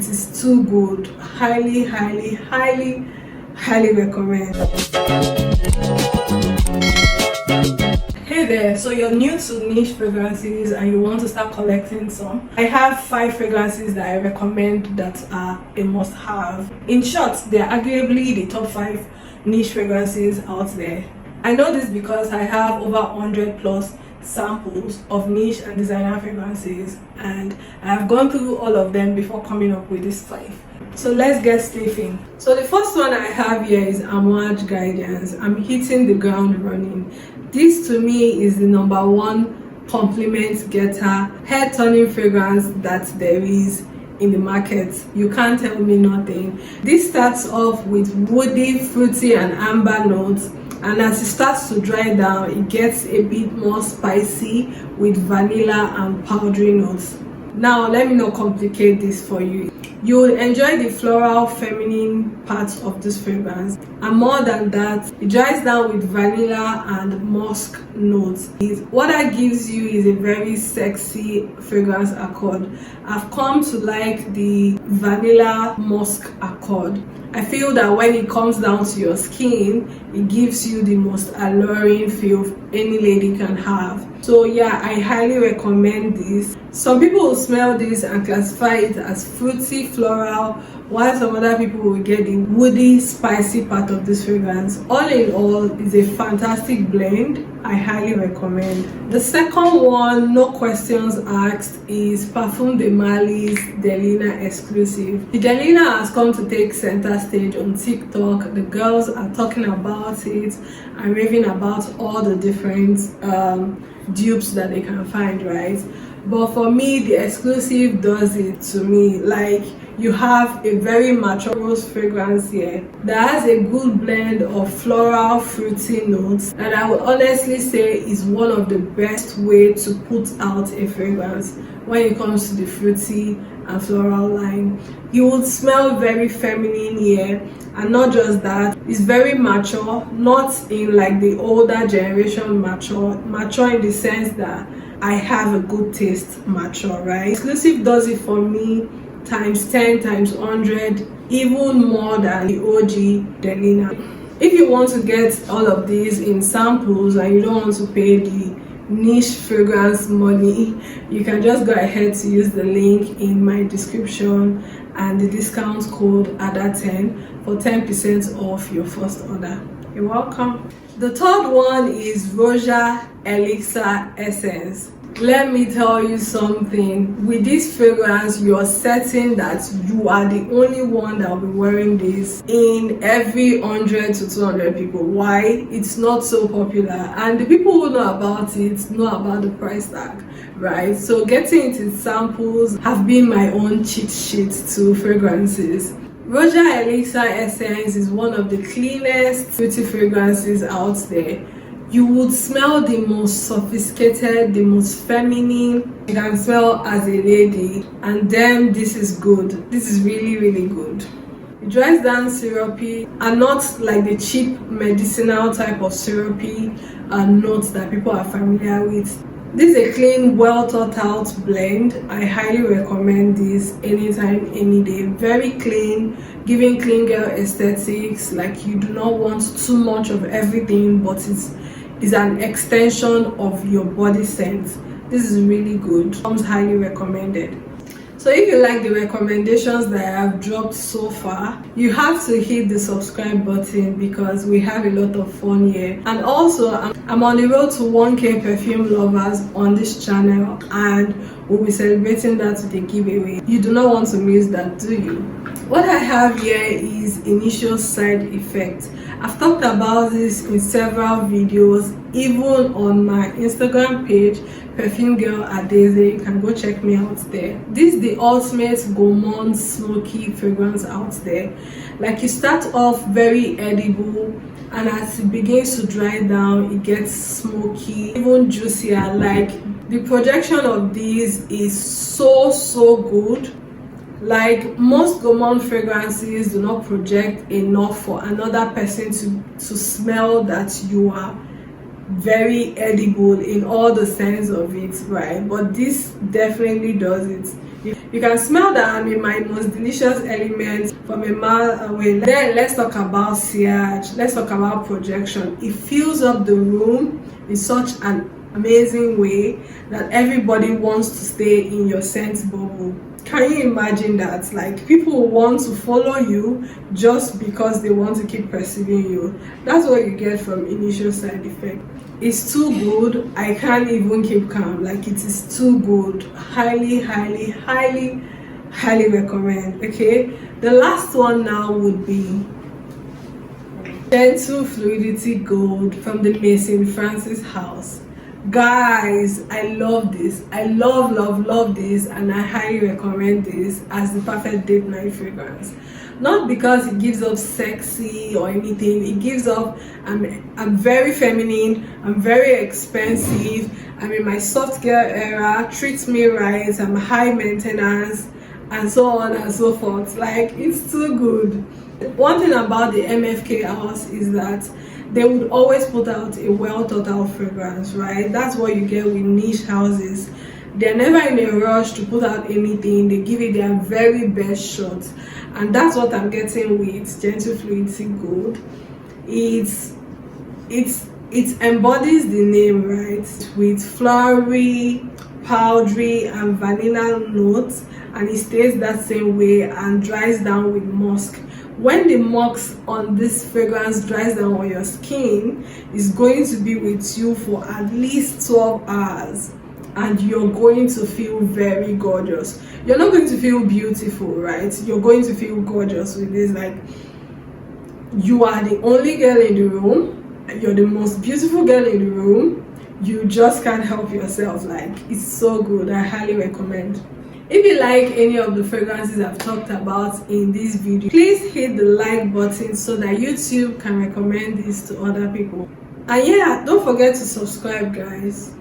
is too good. Highly, highly, highly, highly recommend. Hey there, so you're new to niche fragrances and you want to start collecting some. I have 5 fragrances that I recommend that are a must-have. In short, they're arguably the top 5 niche fragrances out there. I know this because I have over 100 plus samples of niche and designer fragrances, and I have gone through all of them before coming up with this 5. So let's get sniffing. So the first one I have here is AMOUAGE Guidance. I'm hitting the ground running. This to me is the #1 compliment getter, head turning fragrance that there is in the market. You can't tell me nothing. This starts off with woody, fruity and amber notes, and as it starts to dry down, it gets a bit more spicy with vanilla and powdery notes. Now let me not complicate this for you. You'll enjoy the floral feminine parts of this fragrance, and more than that, it dries down with vanilla and musk notes. What that gives you is a very sexy fragrance accord. I've come to like the vanilla musk accord. I feel that when it comes down to your skin, it gives you the most alluring feel any lady can have. So yeah, I highly recommend this. Some people will smell this and classify it as fruity floral, while some other people will get the woody spicy part of this fragrance. All in all, it's a fantastic blend. I highly recommend. The second one, no questions asked, is Parfum de Marly's DELINA Exclusive. The DELINA has come to take center stage on TikTok. The girls are talking about it and raving about all the different dupes that they can find, right? But for me, the Exclusive does it to me. Like, you have a very mature rose fragrance here that has a good blend of floral fruity notes, and I would honestly say is one of the best way to put out a fragrance when it comes to the fruity and floral line. You would smell very feminine here, and not just that, it's very mature, not in like the older generation mature in the sense that I have a good taste mature, right? Exclusive does it for me times 10, times 100, even more than the OG DELINA. If you want to get all of these in samples and you don't want to pay the niche fragrance money, you can just go ahead to use the link in my description and the discount code ADA10 for 10% off your first order. You're welcome. The third one is ROJA ELIXIR Essence. Let me tell you something. With this fragrance, you're certain that you are the only one that will be wearing this in every 100 to 200 people. Why? It's not so popular, and the people who know about it know about the price tag, right? So getting it in samples have been my own cheat sheet to fragrances. ROJA ELIXIR Essence is one of the cleanest fruity fragrances out there. You would smell the most sophisticated, the most feminine. You can smell as a lady, and then this is good. This is really, really good. It dries down syrupy and not like the cheap medicinal type of syrupy notes that people are familiar with. This is a clean, well thought out blend. I highly recommend this anytime, any day. Very clean, giving clean girl aesthetics. Like, you do not want too much of everything, but it's an extension of your body scent. This is really good. Comes highly recommended. So if you like the recommendations that I have dropped so far, you have to hit the subscribe button because we have a lot of fun here. And also, I'm on the road to 1K perfume lovers on this channel, and we'll be celebrating that with a giveaway. You do not want to miss that, do you? What I have here is INITIO side effect. I've talked about this in several videos, even on my Instagram page, Perfume Girl Adaeze. You can go check me out there. This is the ultimate gourmand smoky fragrance out there. Like, you start off very edible, and as it begins to dry down, it gets smoky, even juicier. Like, the projection of these is so good. Like, most gourmand fragrances do not project enough for another person to smell that you are very edible in all the sense of it, right? But this definitely does it. You can smell that I'm in my most delicious element from a mile away. Then let's talk about sillage. Let's talk about projection. It fills up the room in such an amazing way that everybody wants to stay in your scent bubble. Can you imagine that? Like, people want to follow you just because they want to keep perceiving you. That's what you get from initial side effect. It's too good. I can't even keep calm. Like, it is too good. Highly recommend. Okay, the last one now would be Gentle Fluidity Gold from the Maison Francis house. Guys, I love this. I love this, and I highly recommend this as the perfect date night fragrance. Not because it gives off sexy or anything. It gives off I'm very feminine, I'm very expensive, I'm in my soft girl era, treats me right, I'm high maintenance, and so on and so forth. Like, it's too good. One thing about the MFK house is that they would always put out a well thought out fragrance, right? That's what you get with niche houses. They're never in a rush to put out anything. They give it their very best shot, and that's what I'm getting with Gentle Fluidity Gold. It embodies the name, right? With flowery, powdery, and vanilla notes, and it stays that same way and dries down with musk. When the musk on this fragrance dries down on your skin, it's going to be with you for at least 12 hours, and you're going to feel very gorgeous. You're not going to feel beautiful, right? You're going to feel gorgeous with this. Like, you are the only girl in the room, you're the most beautiful girl in the room, you just can't help yourself. Like, it's so good. I highly recommend. If you like any of the fragrances I've talked about in this video, please hit the like button so that YouTube can recommend this to other people. And yeah, don't forget to subscribe, guys.